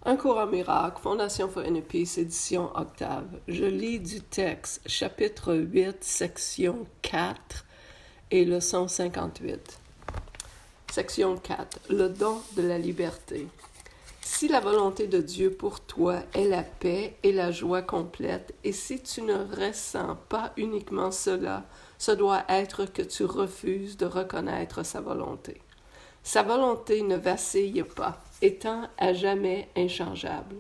Un cours en miracle, Fondation for Inner Peace, édition Octave. Je lis du texte, chapitre 8, section 4 et leçon 58. Section 4. Le don de la liberté. Si la volonté de Dieu pour toi est la paix et la joie complète, et si tu ne ressens pas uniquement cela, ce doit être que tu refuses de reconnaître sa volonté. Sa volonté ne vacille pas, étant à jamais inchangeable.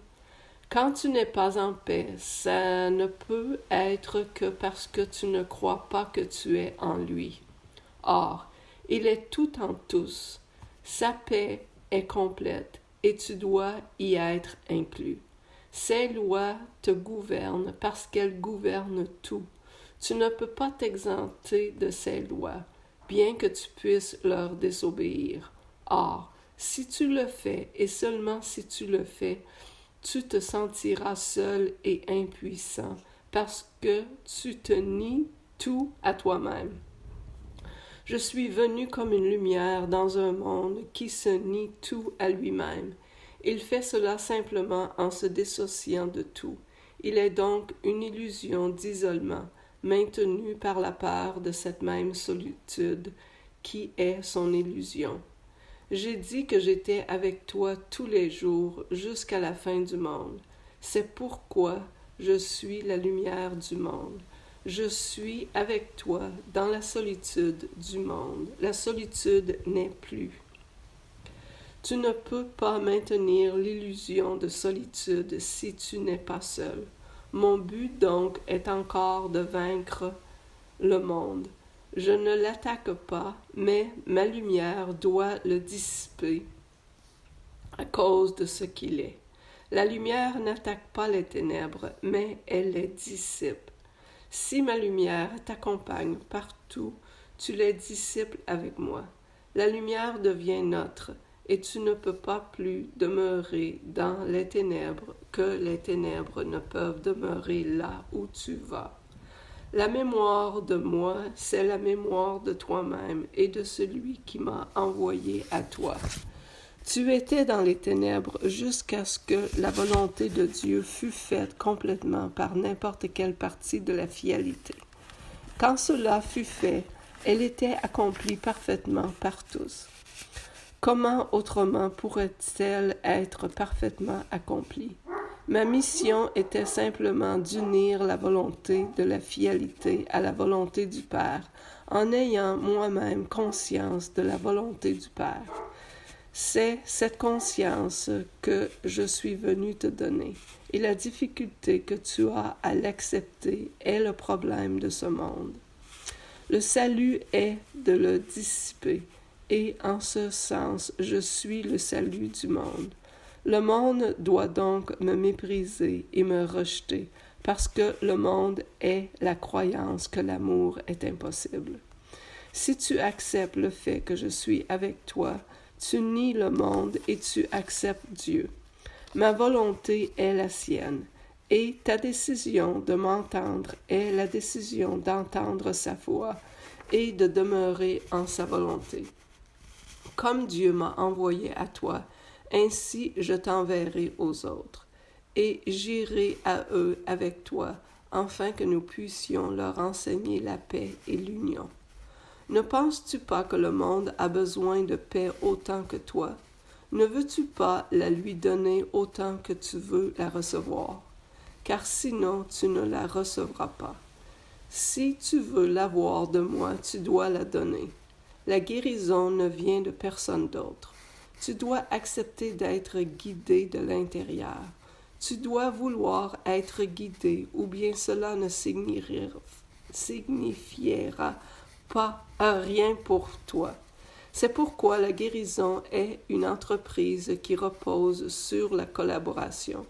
Quand tu n'es pas en paix, ça ne peut être que parce que tu ne crois pas que tu es en lui. Or, il est tout en tous. Sa paix est complète et tu dois y être inclus. Ses lois te gouvernent parce qu'elles gouvernent tout. Tu ne peux pas t'exempter de ses lois, bien que tu puisses leur désobéir. Or, si tu le fais, et seulement si tu le fais, tu te sentiras seul et impuissant, parce que tu te nies tout à toi-même. Je suis venu comme une lumière dans un monde qui se nie tout à lui-même. Il fait cela simplement en se dissociant de tout. Il est donc une illusion d'isolement, maintenue par la peur de cette même solitude qui est son illusion. J'ai dit que j'étais avec toi tous les jours jusqu'à la fin du monde. C'est pourquoi je suis la lumière du monde. Je suis avec toi dans la solitude du monde. La solitude n'est plus. Tu ne peux pas maintenir l'illusion de solitude si tu n'es pas seul. Mon but donc est encore de vaincre le monde. Je ne l'attaque pas, mais ma lumière doit le dissiper à cause de ce qu'il est. La lumière n'attaque pas les ténèbres, mais elle les dissipe. Si ma lumière t'accompagne partout, tu les dissipes avec moi. La lumière devient notre, et tu ne peux pas plus demeurer dans les ténèbres que les ténèbres ne peuvent demeurer là où tu vas. La mémoire de moi, c'est la mémoire de toi-même et de celui qui m'a envoyé à toi. Tu étais dans les ténèbres jusqu'à ce que la volonté de Dieu fût faite complètement par n'importe quelle partie de la finalité. Quand cela fut fait, elle était accomplie parfaitement par tous. Comment autrement pourrait-elle être parfaitement accomplie? Ma mission était simplement d'unir la volonté de la finalité à la volonté du Père, en ayant moi-même conscience de la volonté du Père. C'est cette conscience que je suis venu te donner, et la difficulté que tu as à l'accepter est le problème de ce monde. Le salut est de le dissiper, et en ce sens, je suis le salut du monde. Le monde doit donc me mépriser et me rejeter, parce que le monde est la croyance que l'amour est impossible. Si tu acceptes le fait que je suis avec toi, tu nies le monde et tu acceptes Dieu. Ma volonté est la sienne, et ta décision de m'entendre est la décision d'entendre sa voix et de demeurer en sa volonté. Comme Dieu m'a envoyé à toi, ainsi je t'enverrai aux autres, et j'irai à eux avec toi, afin que nous puissions leur enseigner la paix et l'union. Ne penses-tu pas que le monde a besoin de paix autant que toi? Ne veux-tu pas la lui donner autant que tu veux la recevoir? Car sinon tu ne la recevras pas. Si tu veux l'avoir de moi, tu dois la donner. La guérison ne vient de personne d'autre. Tu dois accepter d'être guidé de l'intérieur. Tu dois vouloir être guidé, ou bien cela ne signifiera pas rien pour toi. C'est pourquoi la guérison est une entreprise qui repose sur la collaboration.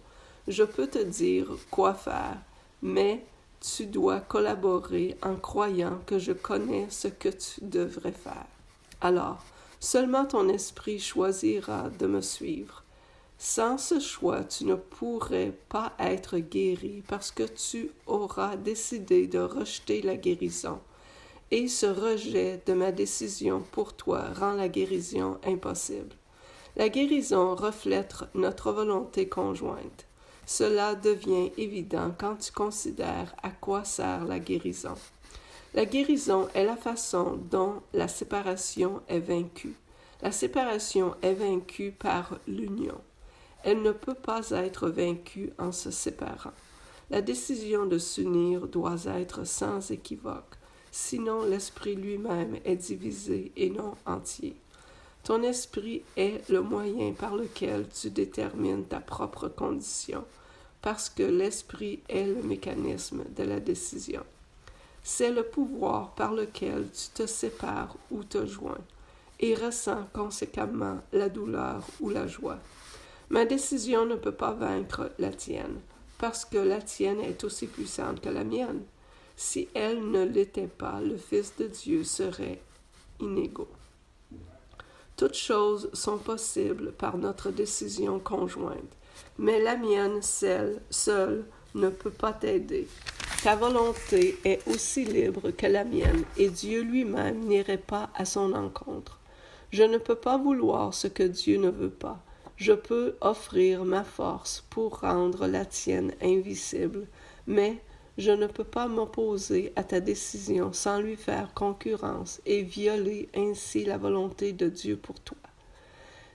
Je peux te dire quoi faire, mais tu dois collaborer en croyant que je connais ce que tu devrais faire. Alors, seulement ton esprit choisira de me suivre. Sans ce choix, tu ne pourrais pas être guéri parce que tu auras décidé de rejeter la guérison. Et ce rejet de ma décision pour toi rend la guérison impossible. La guérison reflète notre volonté conjointe. Cela devient évident quand tu considères à quoi sert la guérison. La guérison est la façon dont la séparation est vaincue. La séparation est vaincue par l'union. Elle ne peut pas être vaincue en se séparant. La décision de s'unir doit être sans équivoque, sinon l'esprit lui-même est divisé et non entier. Ton esprit est le moyen par lequel tu détermines ta propre condition, parce que l'esprit est le mécanisme de la décision. C'est le pouvoir par lequel tu te sépares ou te joins, et ressens conséquemment la douleur ou la joie. Ma décision ne peut pas vaincre la tienne, parce que la tienne est aussi puissante que la mienne. Si elle ne l'était pas, le Fils de Dieu serait inégaux. Toutes choses sont possibles par notre décision conjointe, mais la mienne, seule, ne peut pas t'aider. Ta volonté est aussi libre que la mienne, et Dieu lui-même n'irait pas à son encontre. Je ne peux pas vouloir ce que Dieu ne veut pas. Je peux offrir ma force pour rendre la tienne invisible, mais je ne peux pas m'opposer à ta décision sans lui faire concurrence et violer ainsi la volonté de Dieu pour toi.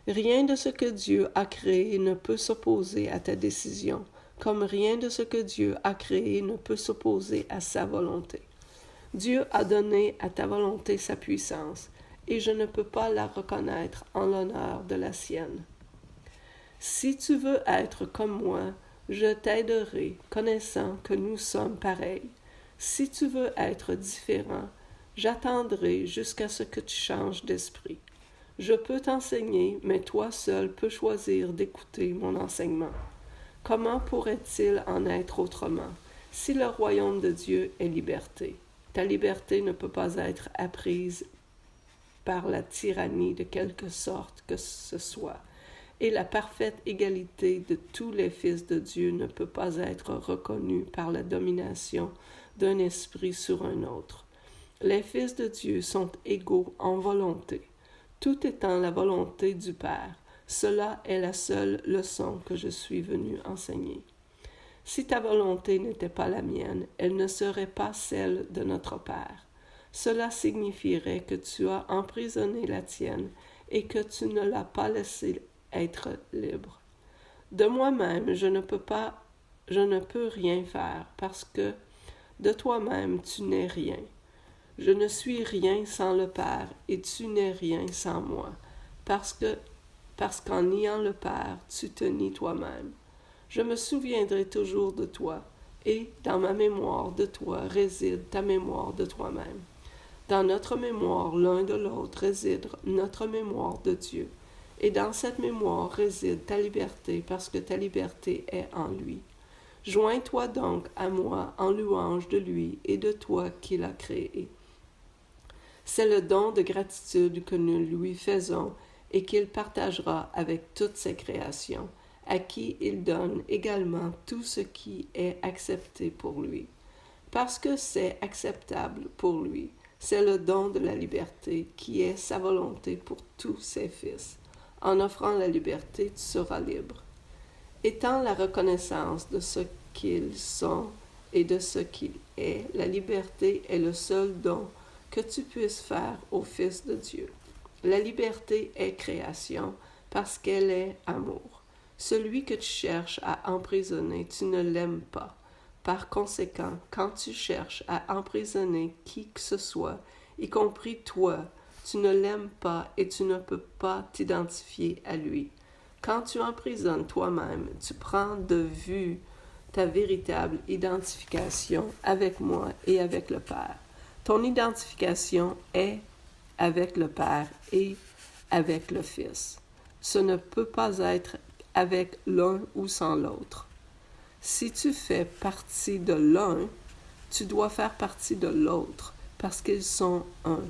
Rien de ce que Dieu a créé ne peut s'opposer à ta décision, comme rien de ce que Dieu a créé ne peut s'opposer à sa volonté. Dieu a donné à ta volonté sa puissance, et je ne peux pas la reconnaître en l'honneur de la sienne. Si tu veux être comme moi, je t'aiderai, connaissant que nous sommes pareils. Si tu veux être différent, j'attendrai jusqu'à ce que tu changes d'esprit. Je peux t'enseigner, mais toi seul peux choisir d'écouter mon enseignement. Comment pourrait-il en être autrement, si le royaume de Dieu est liberté? Ta liberté ne peut pas être apprise par la tyrannie de quelque sorte que ce soit. Et la parfaite égalité de tous les fils de Dieu ne peut pas être reconnue par la domination d'un esprit sur un autre. Les fils de Dieu sont égaux en volonté, tout étant la volonté du Père. Cela est la seule leçon que je suis venu enseigner. Si ta volonté n'était pas la mienne, elle ne serait pas celle de notre Père. Cela signifierait que tu as emprisonné la tienne et que tu ne l'as pas laissée être libre. De moi-même, je ne peux rien faire, parce que de toi-même tu n'es rien. Je ne suis rien sans le Père, et tu n'es rien sans moi, parce qu'en niant le Père, tu te nies toi-même. Je me souviendrai toujours de toi, et dans ma mémoire de toi réside ta mémoire de toi-même. Dans notre mémoire l'un de l'autre réside notre mémoire de Dieu. Et dans cette mémoire réside ta liberté, parce que ta liberté est en lui. Joins-toi donc à moi en louange de lui et de toi qui l'as créé. C'est le don de gratitude que nous lui faisons et qu'il partagera avec toutes ses créations, à qui il donne également tout ce qui est accepté pour lui. Parce que c'est acceptable pour lui, c'est le don de la liberté qui est sa volonté pour tous ses fils. En offrant la liberté, tu seras libre. Étant la reconnaissance de ce qu'ils sont et de ce qu'il est, la liberté est le seul don que tu puisses faire au Fils de Dieu. La liberté est création parce qu'elle est amour. Celui que tu cherches à emprisonner, tu ne l'aimes pas. Par conséquent, quand tu cherches à emprisonner qui que ce soit, y compris toi, tu ne l'aimes pas et tu ne peux pas t'identifier à lui. Quand tu emprisonnes toi-même, tu prends de vue ta véritable identification avec moi et avec le Père. Ton identification est avec le Père et avec le Fils. Ce ne peut pas être avec l'un ou sans l'autre. Si tu fais partie de l'un, tu dois faire partie de l'autre, parce qu'ils sont un.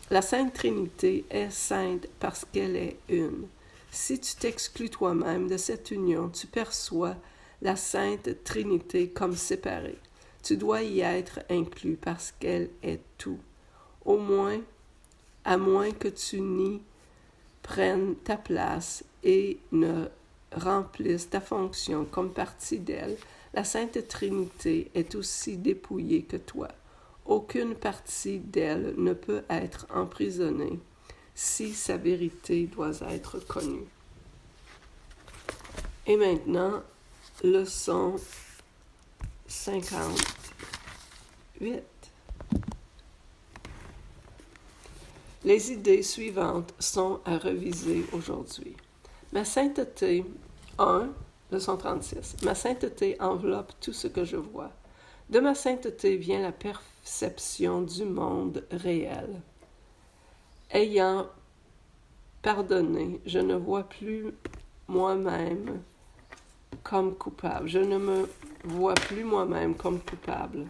La Sainte Trinité est sainte parce qu'elle est une. Si tu t'exclus toi-même de cette union, tu perçois la Sainte Trinité comme séparée. Tu dois y être inclus parce qu'elle est tout. À moins que tu nies prennent ta place et ne remplissent ta fonction comme partie d'elle, la Sainte Trinité est aussi dépouillée que toi. Aucune partie d'elle ne peut être emprisonnée si sa vérité doit être connue. Et maintenant, leçon 58. Les idées suivantes sont à reviser aujourd'hui. Ma sainteté, 1, leçon 36. Ma sainteté enveloppe tout ce que je vois. De ma sainteté vient la perception du monde réel. Ayant pardonné, je ne vois plus moi-même comme coupable. Je ne me vois plus moi-même comme coupable.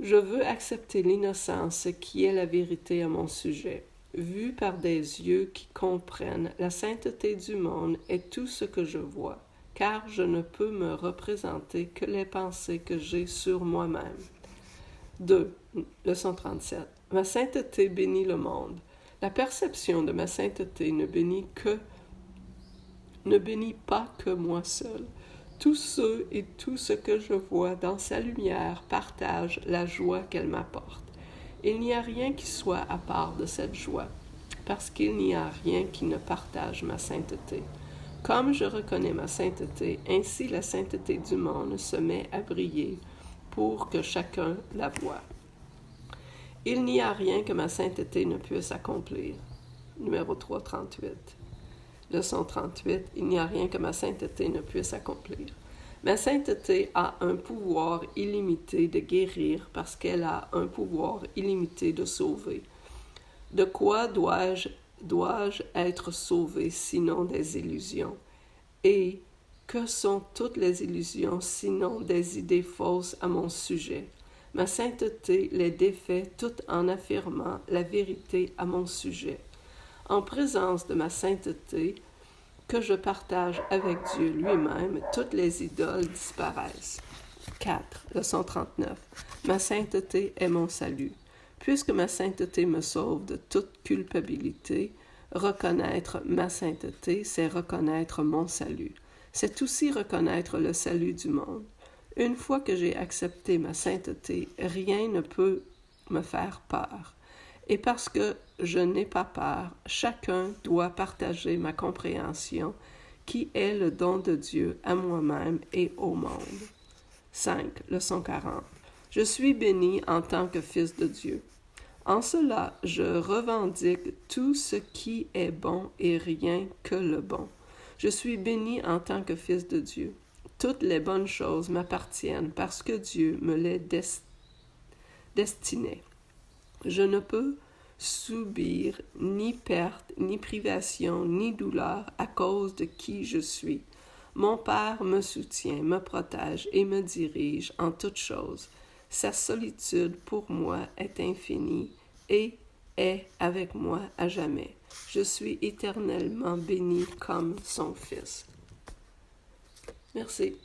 Je veux accepter l'innocence qui est la vérité à mon sujet. Vue par des yeux qui comprennent, la sainteté du monde est tout ce que je vois, car je ne peux me représenter que les pensées que j'ai sur moi-même. 2. Leçon 37. Ma sainteté bénit le monde. La perception de ma sainteté ne bénit pas que moi seul. Tous ceux et tout ce que je vois dans sa lumière partagent la joie qu'elle m'apporte. Il n'y a rien qui soit à part de cette joie, parce qu'il n'y a rien qui ne partage ma sainteté. Comme je reconnais ma sainteté, ainsi la sainteté du monde se met à briller pour que chacun la voie. Il n'y a rien que ma sainteté ne puisse accomplir. Numéro 338. Leçon 38. Il n'y a rien que ma sainteté ne puisse accomplir. Ma sainteté a un pouvoir illimité de guérir parce qu'elle a un pouvoir illimité de sauver. De quoi dois-je être sauvé sinon des illusions? Et que sont toutes les illusions sinon des idées fausses à mon sujet? Ma sainteté les défait toutes en affirmant la vérité à mon sujet. En présence de ma sainteté, que je partage avec Dieu lui-même, toutes les idoles disparaissent. 4. Leçon 39. Ma sainteté est mon salut. Puisque ma sainteté me sauve de toute culpabilité, reconnaître ma sainteté, c'est reconnaître mon salut. C'est aussi reconnaître le salut du monde. Une fois que j'ai accepté ma sainteté, rien ne peut me faire peur. Et parce que je n'ai pas peur, chacun doit partager ma compréhension, qui est le don de Dieu à moi-même et au monde. 5. Leçon 40. Je suis béni en tant que fils de Dieu. En cela, je revendique tout ce qui est bon et rien que le bon. Je suis béni en tant que fils de Dieu. Toutes les bonnes choses m'appartiennent parce que Dieu me les destinait. Je ne peux subir ni perte, ni privation, ni douleur à cause de qui je suis. Mon Père me soutient, me protège et me dirige en toutes choses. Sa solitude pour moi est infinie et est avec moi à jamais. Je suis éternellement béni comme son Fils. Merci.